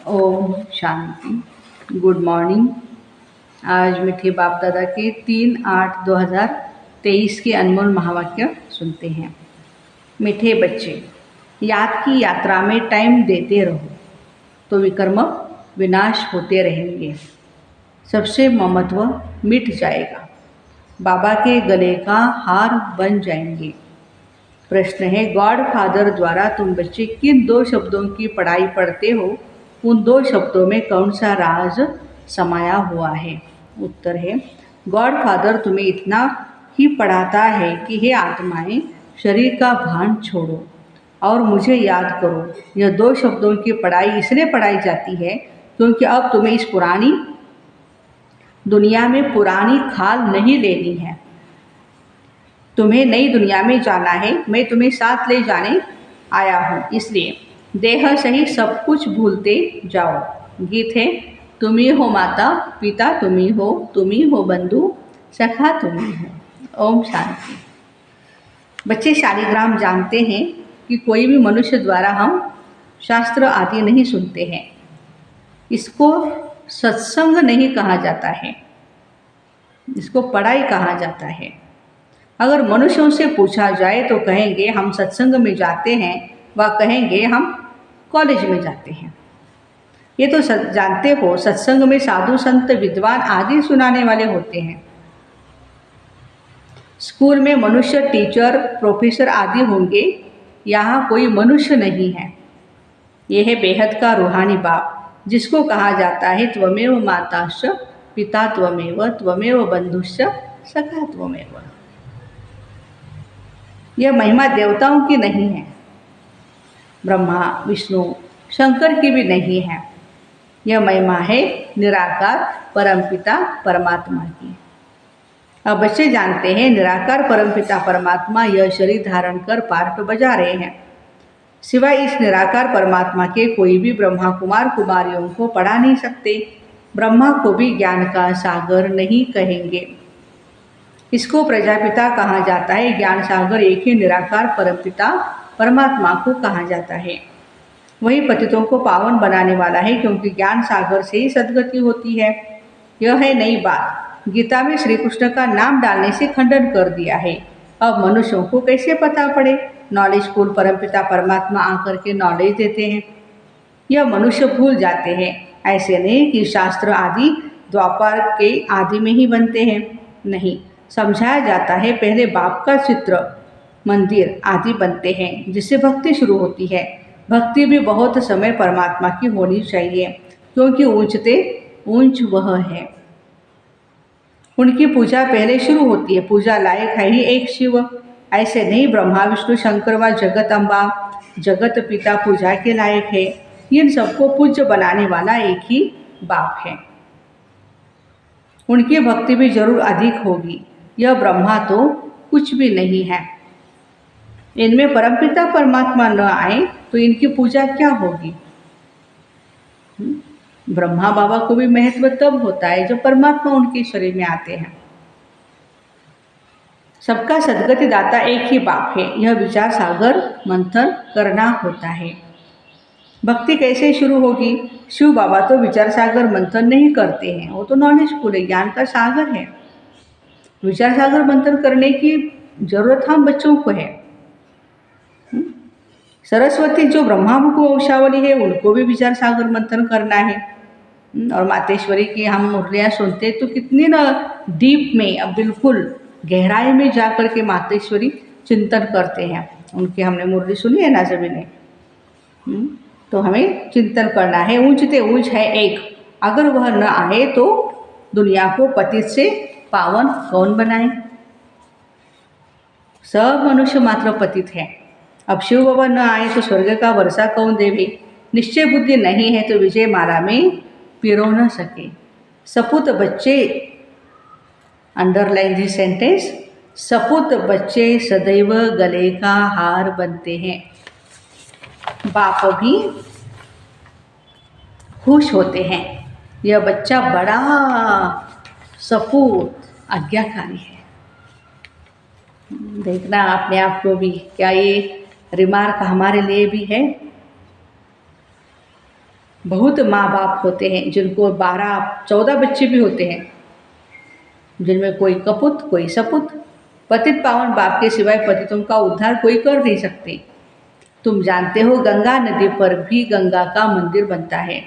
Om Shanti. Good morning. आज मीठे बाप दादा के 3/8/2023 के अनमोल महावाक्य सुनते हैं। मीठे बच्चे, याद की यात्रा में टाइम देते रहो तो विकर्म विनाश होते रहेंगे। सबसे ममत्व मिट जाएगा, बाबा के गले का हार बन जाएंगे। प्रश्न है, गॉड फादर द्वारा तुम बच्चे किन 2 शब्दों की पढ़ाई पढ़ते हो? उन 2 शब्दों में कौन सा राज समाया हुआ है? उत्तर है, गॉड फादर तुम्हें इतना ही पढ़ाता है कि हे आत्माएं, शरीर का भान छोड़ो और मुझे याद करो। यह 2 शब्दों की पढ़ाई इसलिए पढ़ाई जाती है क्योंकि अब तुम्हें इस पुरानी दुनिया में पुरानी खाल नहीं लेनी है। तुम्हें नई दुनिया में जाना है। मैं तुम्हें साथ ले जाने आया हूँ, इसलिए देह सही सब कुछ भूलते जाओ। गीत है, तुम ही हो माता पिता, तुम ही हो बंधु सखा, तुम ही हो। ओम शांति। बच्चे शालिग्राम जानते हैं कि कोई भी मनुष्य द्वारा हम शास्त्र आदि नहीं सुनते हैं। इसको सत्संग नहीं कहा जाता है, इसको पढ़ाई कहा जाता है। अगर मनुष्यों से पूछा जाए तो कहेंगे हम सत्संग में जाते हैं, व कहेंगे हम कॉलेज में जाते हैं। ये तो जानते हो, सत्संग में साधु संत विद्वान आदि सुनाने वाले होते हैं। स्कूल में मनुष्य टीचर प्रोफेसर आदि होंगे, यहाँ कोई मनुष्य नहीं है। यह है बेहद का रूहानी बाप, जिसको कहा जाता है त्वमेव माताश्च पिता त्वमेव बंधुश्च सखा त्वमेव। यह महिमा देवताओं की नहीं है, ब्रह्मा विष्णु शंकर की भी नहीं है। यह महिमा है निराकार परमपिता परमात्मा की। अब बच्चे जानते हैं, निराकार परमपिता परमात्मा यह शरीर धारण कर पार्ट बजा रहे हैं। सिवाय इस निराकार परमात्मा के कोई भी ब्रह्मा कुमार कुमारियों को पढ़ा नहीं सकते। ब्रह्मा को भी ज्ञान का सागर नहीं कहेंगे। इसको प्रजापिता कहा जाता है। ज्ञान सागर एक ही निराकार परमपिता परमात्मा को कहा जाता है। वही पतितों को पावन बनाने वाला है, क्योंकि ज्ञान सागर से ही सद्गति होती है। यह है नई बात। गीता में श्री कृष्ण का नाम डालने से खंडन कर दिया है। अब मनुष्यों को कैसे पता पड़े? नॉलेज फुल परमपिता परमात्मा आकर के नॉलेज देते हैं। यह मनुष्य भूल जाते हैं। ऐसे नहीं कि शास्त्र आदि द्वापर के आदि में ही बनते हैं, नहीं। समझाया जाता है, पहले बाप का चित्र मंदिर आदि बनते हैं, जिससे भक्ति शुरू होती है। भक्ति भी बहुत समय परमात्मा की होनी चाहिए, क्योंकि ऊंचते ऊंच वह है। उनकी पूजा पहले शुरू होती है। पूजा लायक है ही एक शिव। ऐसे नहीं ब्रह्मा विष्णु शंकर व जगत अम्बा जगत पिता पूजा के लायक है। इन सबको पूज्य बनाने वाला एक ही बाप है। उनकी भक्ति भी जरूर अधिक होगी। यह ब्रह्मा तो कुछ भी नहीं है। इनमें परमपिता परमात्मा न आए तो इनकी पूजा क्या होगी? ब्रह्मा बाबा को भी महत्व तब होता है जब परमात्मा उनके शरीर में आते हैं। सबका सद्गति दाता एक ही बाप है। यह विचार सागर मंथन करना होता है। भक्ति कैसे शुरू होगी? शिव बाबा तो विचार सागर मंथन नहीं करते हैं, वो तो नॉलेजफुल है, ज्ञान का सागर है। विचार सागर मंथन करने की जरूरत हम बच्चों को है। सरस्वती जो ब्रह्मा मुखो वंशावली है, उनको भी विचार सागर मंथन करना है। और मातेश्वरी की हम मुरलियाँ सुनते तो कितनी ना डीप में, अब बिल्कुल गहराई में जा कर के मातेश्वरी चिंतन करते हैं। उनकी हमने मुरली सुनी है ना सभी ने। तो हमें चिंतन करना है। ऊंचते ऊंच है एक, अगर वह न आए तो दुनिया को पतित से पावन कौन बनाए? सब मनुष्य मात्र पतित है। अब शिव बाबा न आए तो स्वर्ग का वर्षा कौन देवे? निश्चय बुद्धि नहीं है तो विजय माला में पिरो न सके। सपूत बच्चे, अंडरलाइन दिस सेंटेंस, सपूत बच्चे सदैव गले का हार बनते हैं। बाप भी खुश होते हैं। यह बच्चा बड़ा सपूत आज्ञाकारी है। देखना अपने आप को भी, क्या ये रिमार्क हमारे लिए भी है? बहुत माँ बाप होते हैं जिनको 12-14 बच्चे भी होते हैं, जिनमें कोई कपुत कोई सपुत। पतित पावन बाप के सिवाय पतितों का उद्धार कोई कर नहीं सकते। तुम जानते हो गंगा नदी पर भी गंगा का मंदिर बनता है,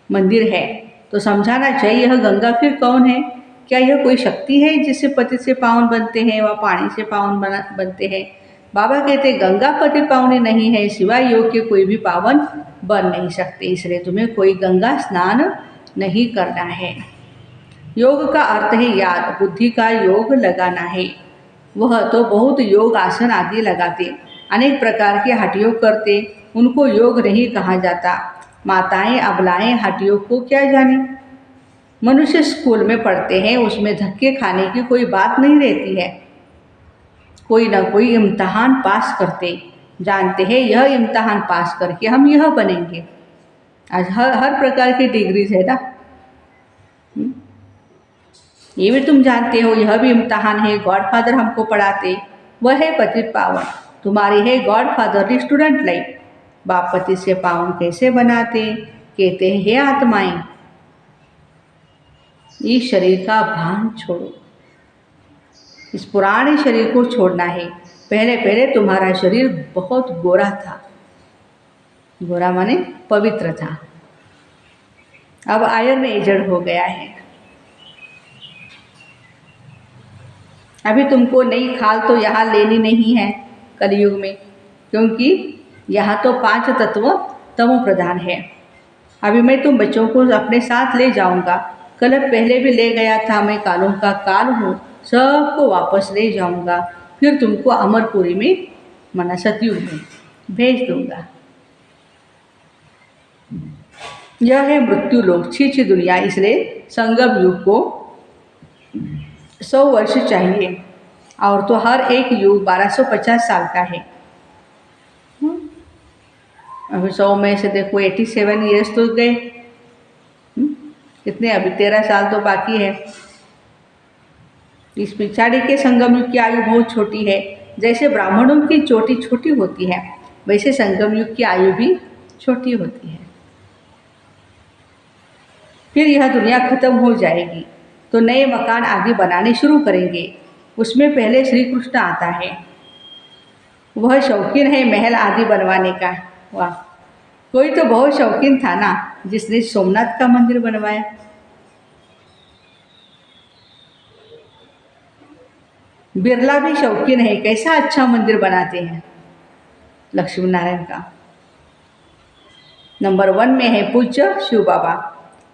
मंदिर है, तो समझाना चाहिए यह गंगा फिर कौन है? क्या यह कोई शक्ति है जिससे पतित से पावन बनते हैं व पानी से पावन बनते हैं? बाबा कहते गंगा पतित पावनी नहीं है, सिवाय योग के कोई भी पावन बन नहीं सकते, इसलिए तुम्हें कोई गंगा स्नान नहीं करना है। योग का अर्थ है याद, बुद्धि का योग लगाना है। वह तो बहुत योग आसन आदि लगाते, अनेक प्रकार के हठ योग करते, उनको योग नहीं कहा जाता। माताएं अबलाएं हठ योग को क्या जाने। मनुष्य स्कूल में पढ़ते हैं, उसमें धक्के खाने की कोई बात नहीं रहती है। कोई ना कोई इम्तहान पास करते, जानते हैं यह इम्तहान पास करके हम यह बनेंगे। आज हर प्रकार की डिग्रीज है ना, ये भी तुम जानते हो, यह भी इम्तहान है। गॉडफादर हमको पढ़ाते, वह है पतित पावन। तुम्हारी है गॉडफादर स्टूडेंट लाइफ। बाप पति से पावन कैसे बनाते? कहते हैं हे आत्माएं, इस शरीर का भान छोड़ो, इस पुराने शरीर को छोड़ना है। पहले पहले तुम्हारा शरीर बहुत गोरा था, गोरा माने पवित्र था, अब आयरन एजड हो गया है। अभी तुमको नई खाल तो यहाँ लेनी नहीं है कलयुग में, क्योंकि यहाँ तो 5 तत्व तमो प्रधान है। अभी मैं तुम बच्चों को अपने साथ ले जाऊंगा, कल पहले भी ले गया था, मैं कालों का काल हूँ, सबको वापस ले जाऊंगा, फिर तुमको अमरपुरी में मना सतयुग में भेज दूंगा। यह है मृत्यु लोक, छी दुनिया, इसलिए संगम युग को 100 वर्ष चाहिए, और तो हर एक युग 1250 साल का है। अभी 100 में से देखो 87 ईयर्स तो गए, कितने अभी 13 साल तो बाकी है। इस पिछाड़ी के संगम युग की आयु बहुत छोटी है। जैसे ब्राह्मणों की चोटी छोटी होती है, वैसे संगम युग की आयु भी छोटी होती है। फिर यह दुनिया खत्म हो जाएगी तो नए मकान आदि बनाने शुरू करेंगे, उसमें पहले श्री कृष्ण आता है। वह शौकीन है महल आदि बनवाने का। वाह, कोई तो बहुत शौकीन था ना जिसने सोमनाथ का मंदिर बनवाया। बिरला भी शौकीन है, कैसा अच्छा मंदिर बनाते हैं लक्ष्मी नारायण का। नंबर 1 में है पूज्य शिव बाबा।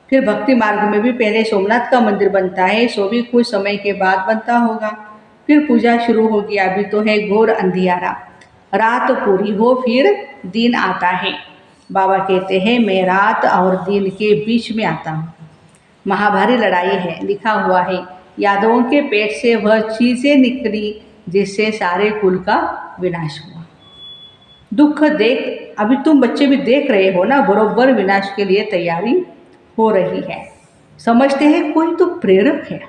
फिर भक्ति मार्ग में भी पहले सोमनाथ का मंदिर बनता है, सो भी कुछ समय के बाद बनता होगा। फिर पूजा शुरू होगी। अभी तो है घोर अंधियारा, रात पूरी हो फिर दिन आता है। बाबा कहते हैं मैं रात और दिन के बीच में आता हूँ। महाभारी लड़ाई है, लिखा हुआ है यादवों के पेट से वह चीज़ें निकली जिससे सारे कुल का विनाश हुआ। दुख देख, अभी तुम बच्चे भी देख रहे हो ना, बरोबर विनाश के लिए तैयारी हो रही है। समझते हैं कोई तो प्रेरक है।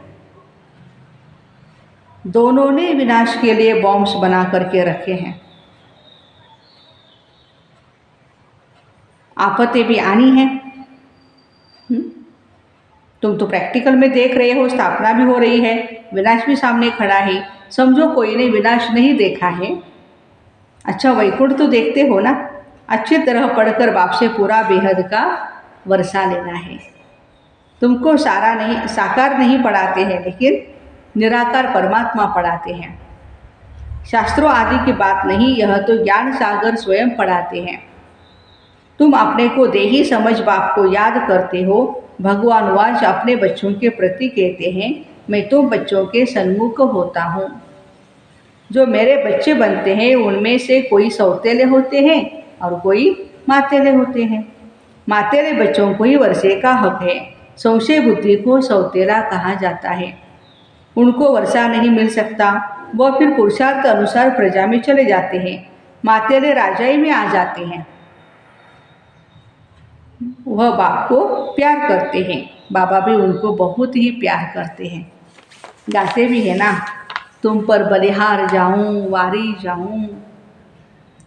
दोनों ने विनाश के लिए बॉम्ब्स बना करके रखे हैं। आफतें भी आनी है। तुम तो प्रैक्टिकल में देख रहे हो, स्थापना भी हो रही है, विनाश भी सामने खड़ा है। समझो कोई ने विनाश नहीं देखा है। अच्छा वैकुंठ तो देखते हो ना, अच्छी तरह पढ़कर बाप से पूरा बेहद का वर्षा लेना है। तुमको साकार नहीं पढ़ाते हैं, लेकिन निराकार परमात्मा पढ़ाते हैं। शास्त्रों आदि की बात नहीं, यह तो ज्ञान सागर स्वयं पढ़ाते हैं। तुम अपने को देही समझ बाप को याद करते हो। भगवान वाच अपने बच्चों के प्रति कहते हैं मैं तो बच्चों के सन्मुख होता हूँ। जो मेरे बच्चे बनते हैं उनमें से कोई सौतेले होते हैं और कोई मातेले होते हैं। मातेले बच्चों को ही वर्षे का हक है। संशय बुद्धि को सौतेला कहा जाता है। उनको वर्षा नहीं मिल सकता, वह फिर पुरुषार्थ अनुसार प्रजा में चले जाते हैं। मातेले राजाई में आ जाते हैं। वह बाप को प्यार करते हैं, बाबा भी उनको बहुत ही प्यार करते हैं। गाते भी है ना, तुम पर बलिहार जाऊं वारी जाऊं।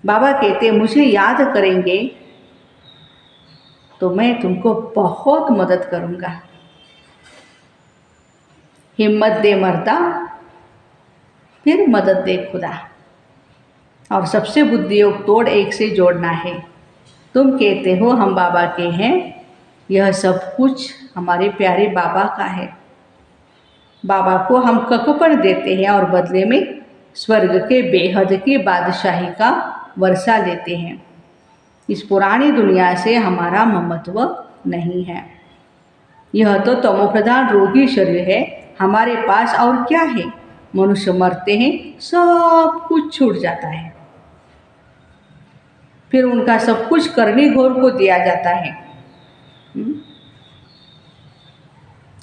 बाबा कहते मुझे याद करेंगे तो मैं तुमको बहुत मदद करूँगा। हिम्मत दे मर्दा, फिर मदद दे खुदा। और सबसे बुद्धियोग तोड़ एक से जोड़ना है। तुम कहते हो हम बाबा के हैं, यह सब कुछ हमारे प्यारे बाबा का है। बाबा को हम ककपन देते हैं और बदले में स्वर्ग के बेहद की बादशाही का वर्षा लेते हैं। इस पुरानी दुनिया से हमारा ममत्व नहीं है। यह तो तमोप्रधान रोगी शरीर है हमारे पास, और क्या है। मनुष्य मरते हैं, सब कुछ छूट जाता है, फिर उनका सब कुछ करनी घोर को दिया जाता है।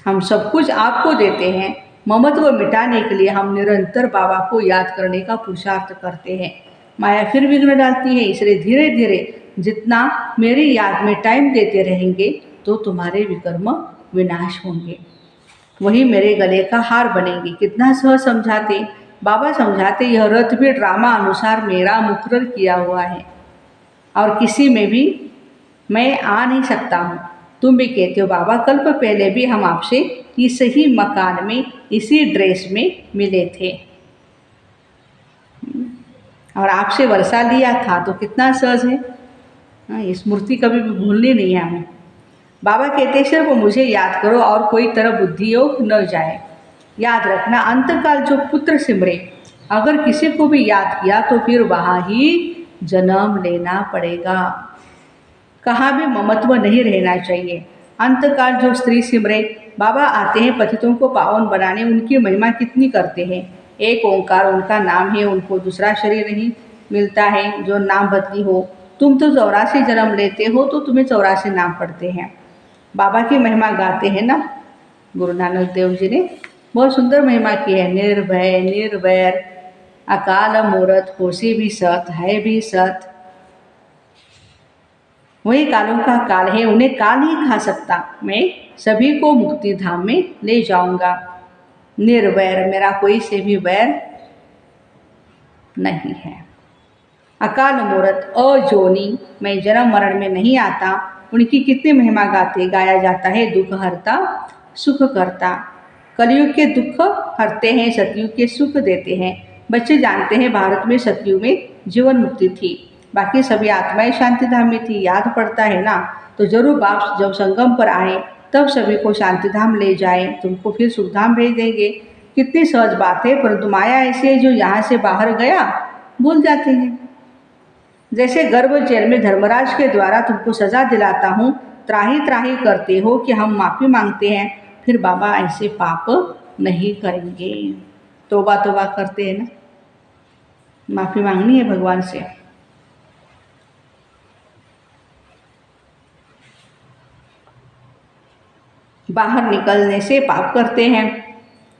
हम सब कुछ आपको देते हैं। ममत्व मिटाने के लिए हम निरंतर बाबा को याद करने का पुरुषार्थ करते हैं। माया फिर विघ्न डालती है, इसलिए धीरे धीरे जितना मेरी याद में टाइम देते रहेंगे तो तुम्हारे विकर्म विनाश होंगे, वही मेरे गले का हार बनेंगे। कितना सहज समझाते बाबा, समझाते यह रथ भी ड्रामा अनुसार मेरा मुकर्रर किया हुआ है और किसी में भी मैं आ नहीं सकता हूँ। तुम भी कहते हो बाबा, कल्प पहले भी हम आपसे इस ही मकान में इसी ड्रेस में मिले थे और आपसे वर्षा लिया था, तो कितना सहज है। ये स्मृति कभी भी भूलनी नहीं है हमें। बाबा कहते सिर्फ मुझे याद करो और कोई तरह बुद्धि योग न जाए। याद रखना, अंतकाल जो पुत्र सिमरे, अगर किसी को भी याद किया तो फिर वहाँ ही जन्म लेना पड़ेगा। कहाँ भी ममत्व नहीं रहना चाहिए। अंतकाल जो स्त्री सिमरे, बाबा आते हैं पतितों को पावन बनाने, उनकी महिमा कितनी करते हैं। एक ओंकार उनका नाम है, उनको दूसरा शरीर नहीं मिलता है जो नाम बदली हो। तुम तो 84 जन्म लेते हो तो तुम्हें 84 नाम पड़ते हैं। बाबा की महिमा गाते हैं ना, गुरु नानक देव जी ने बहुत सुंदर महिमा की है। निर्भय निर्वैर अकाल मूरत, होशी भी सत है भी सत। वही कालों का काल है, उन्हें काल ही खा सकता। मैं सभी को मुक्ति धाम में ले जाऊंगा। निर्वैर, मेरा कोई से भी वैर नहीं है। अकाल मूरत, अजोनी, मैं जन्म मरण में नहीं आता। उनकी कितनी महिमा गाया जाता है। दुख हरता सुख करता, कलयुग के दुख हरते हैं, सतयुग के सुख देते हैं। बच्चे जानते हैं भारत में सतयुग में जीवन मुक्ति थी, बाकी सभी आत्माएं शांति धाम में थी। याद पड़ता है ना, तो जरूर बाप जब संगम पर आए तब सभी को शांति धाम ले जाए, तुमको फिर सुख धाम भेज देंगे। कितनी सहज बात है, परंतु माया ऐसी है जो यहाँ से बाहर गया भूल जाते हैं। जैसे गर्भ जेल में धर्मराज के द्वारा तुमको सजा दिलाता हूँ, त्राही त्राही करते हो कि हम माफ़ी मांगते हैं, फिर बाबा ऐसे पाप नहीं करेंगे। तौबा तौबा करते हैं ना, माफ़ी मांगनी है भगवान से। बाहर निकलने से पाप करते हैं।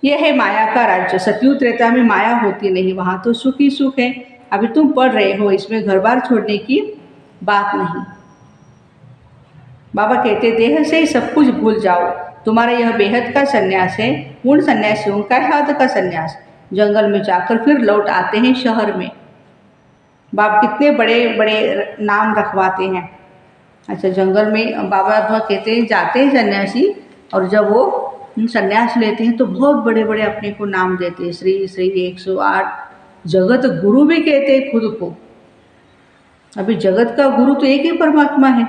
यह है माया का राज्य। सतयुग त्रेता में माया होती नहीं, वहाँ तो सुख ही सुख है। अभी तुम पढ़ रहे हो, इसमें घर बार छोड़ने की बात नहीं। बाबा कहते देह से ही सब कुछ भूल जाओ। तुम्हारा यह बेहद का संन्यास है, पूर्ण सन्यासियों का हाथ का संन्यास। जंगल में जाकर फिर लौट आते हैं शहर में। बाप कितने बड़े बड़े नाम रखवाते हैं। अच्छा, जंगल में बाबा कहते हैं जाते हैं सन्यासी, और जब वो संन्यास लेते हैं तो बहुत बड़े बड़े अपने को नाम देते हैं। श्री श्री 108 जगत गुरु भी कहते हैं खुद को। अभी जगत का गुरु तो एक ही परमात्मा है।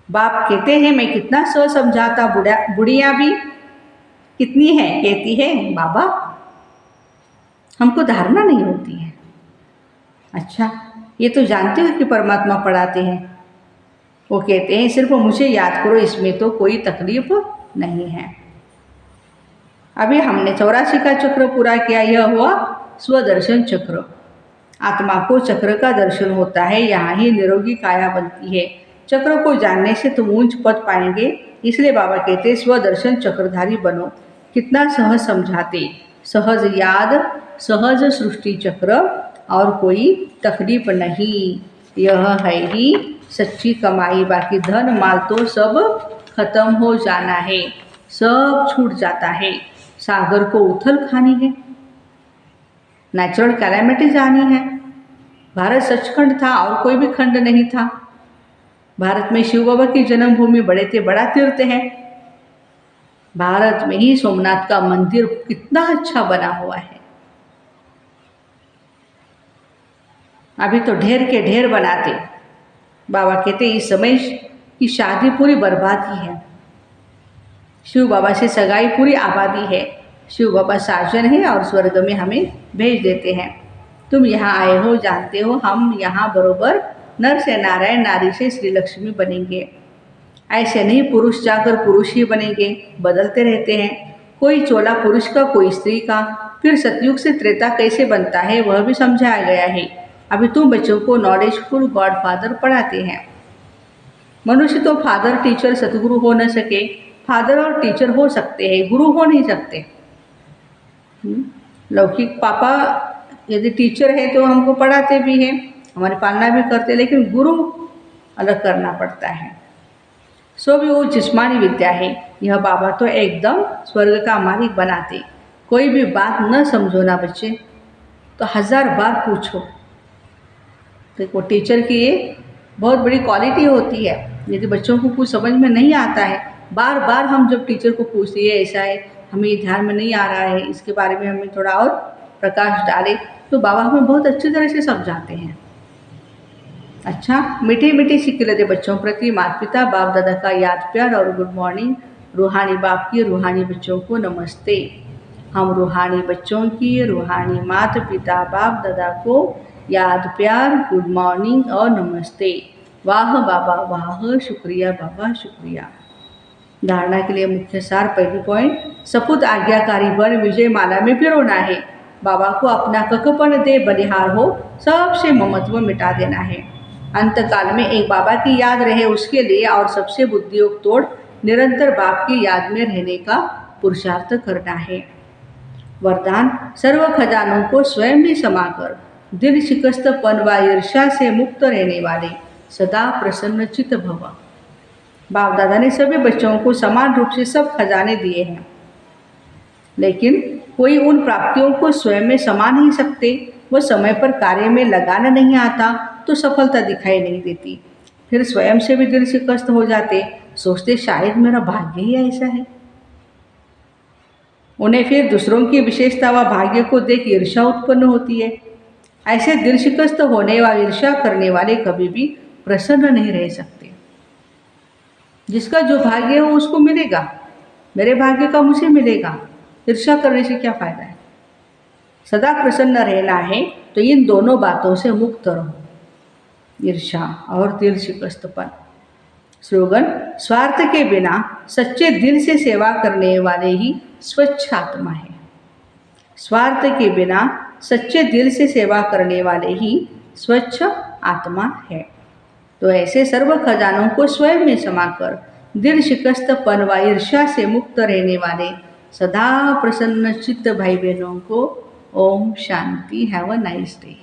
बाप कहते हैं मैं कितना सो समझाता, बुढ़िया भी कितनी है, कहती है बाबा हमको धारणा नहीं होती है। अच्छा, ये तो जानते हो कि परमात्मा पढ़ाते हैं। वो कहते हैं सिर्फ मुझे याद करो, इसमें तो कोई तकलीफ नहीं है। अभी हमने 84 का चक्र पूरा किया, यह हुआ स्वदर्शन चक्र। आत्मा को चक्र का दर्शन होता है, यहाँ ही निरोगी काया बनती है। चक्र को जानने से तुम ऊंच पद पाएंगे, इसलिए बाबा कहते स्वदर्शन चक्रधारी बनो। कितना सहज समझाते, सहज याद, सहज सृष्टि चक्र, और कोई तकलीफ नहीं। यह है ही सच्ची कमाई। बाकी धन माल तो सब खत्म हो जाना है, सब छूट जाता है। सागर को उथल खानी है। नेचुरल कैलेमिटीज आनी है। भारत सचखंड था और कोई भी खंड नहीं था। भारत में शिव बाबा की जन्मभूमि बड़े से बड़ा तीर्थ है। भारत में ही सोमनाथ का मंदिर कितना अच्छा बना हुआ है। अभी तो ढेर के ढेर बनाते। बाबा कहते इस समय की शादी पूरी बर्बादी है। शिव बाबा से सगाई पूरी आबादी है। शिव बाबा साजन है और स्वर्ग में हमें भेज देते हैं। तुम यहाँ आए हो, जानते हो हम यहाँ बरोबर नर से नारायण, नारी से श्री लक्ष्मी बनेंगे। ऐसे नहीं पुरुष जाकर पुरुष ही बनेंगे, बदलते रहते हैं। कोई चोला पुरुष का, कोई स्त्री का। फिर सतयुग से त्रेता कैसे बनता है वह भी समझाया गया है। अभी तुम बच्चों को नॉलेजफुल गॉड फादर पढ़ाते हैं। मनुष्य तो फादर टीचर सतगुरु हो न सके। फादर और टीचर हो सकते हैं, गुरु हो नहीं सकते। लौकिक पापा यदि टीचर है तो हमको पढ़ाते भी हैं, हमारी पालना भी करते, लेकिन गुरु अलग करना पड़ता है। सो भी वो जिस्मानी विद्या है। यह बाबा तो एकदम स्वर्ग का मालिक बनाते। कोई भी बात न समझो ना बच्चे तो 1000 बार पूछो। देखो टीचर की ये बहुत बड़ी क्वालिटी होती है। यदि बच्चों को कुछ समझ में नहीं आता है, बार बार हम जब टीचर को पूछते हैं ऐसा है, हमें ये ध्यान में नहीं आ रहा है, इसके बारे में हमें थोड़ा और प्रकाश डालें, तो बाबा हमें बहुत अच्छी तरह से समझाते हैं। अच्छा, मीठे मीठे सिक्के लदे बच्चों प्रति माता पिता बाप दादा का याद प्यार और गुड मॉर्निंग। रूहानी बाप की रूहानी बच्चों को नमस्ते। हम रूहानी बच्चों की रूहानी माता पिता बाप दादा को याद प्यार, गुड मॉर्निंग और नमस्ते। वाह बाबा वाह, शुक्रिया बाबा शुक्रिया। धारणा के लिए मुख्य सार, पहली पॉइंट, सपूत आज्ञाकारी बन विजय माला में पिरोना है। बाबा को अपना ककपन दे, बलिहार हो, सबसे ममत्व मिटा देना है। अंतकाल में एक बाबा की याद रहे उसके लिए और सबसे बुद्धियोग तोड़ निरंतर बाप की याद में रहने का पुरुषार्थ करना है। वरदान, सर्व खजानों को स्वयं भी समाकर दिल शिकस्तपन व ईर्ष्या से मुक्त रहने वाले सदा प्रसन्न चित्त भव। बाप दादा ने सभी बच्चों को समान रूप से सब खजाने दिए हैं, लेकिन कोई उन प्राप्तियों को स्वयं में समा नहीं सकते। वह समय पर कार्य में लगाना नहीं आता तो सफलता दिखाई नहीं देती। फिर स्वयं से भी दिल शिकस्त हो जाते, सोचते शायद मेरा भाग्य ही ऐसा है। उन्हें फिर दूसरों की विशेषता व भाग्य को देख ईर्ष्या उत्पन्न होती है। ऐसे दिल शिकस्त होने व ईर्ष्या करने वाले कभी भी प्रसन्न नहीं रह सकते। जिसका जो भाग्य हो उसको मिलेगा, मेरे भाग्य का मुझे मिलेगा, ईर्ष्या करने से क्या फायदा है। सदा प्रसन्न रहना है तो इन दोनों बातों से मुक्त रहो, ईर्ष्या और दिल शिकस्तपन। स्लोगन, स्वार्थ के बिना सच्चे दिल से सेवा करने वाले ही स्वच्छ आत्मा है। स्वार्थ के बिना सच्चे दिल से सेवा करने वाले ही स्वच्छ आत्मा है। तो ऐसे सर्व खजानों को स्वयं में समाकर दिल शिकस्तपन व ईर्ष्या से मुक्त रहने वाले सदा प्रसन्न चित्त भाई बहनों को ओम शांति। Have a nice day.